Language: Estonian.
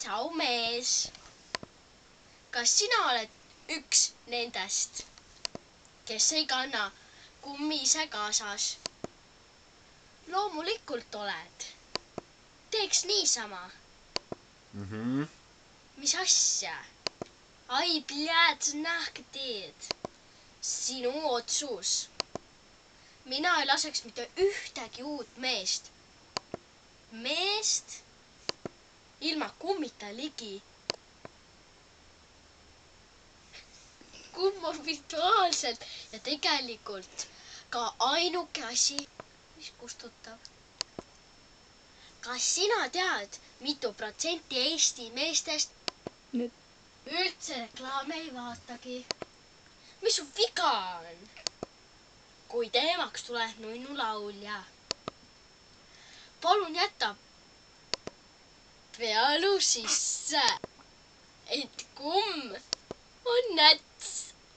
tšau, mees. Kas sina oled üks nendest, kes ei kanna kummi ise kaasas? Loomulikult oled. Teeks niisama. Mis asja? Ai, pljääd, nähke teed. Sinu otsus. Mina ei laseks mitte ühtegi uut meest. Meest ilma kummita ligi. Kumm on virtuaalselt ja tegelikult ka ainuke asi, mis kustutab. Kas sina tead, mitu protsenti Eesti meestest üldse reklaame ei vaatagi? Mis su viga on? Kui teemaks tuleb nunnulaulja. Palun jäta pealu sisse, et kumm on nätt.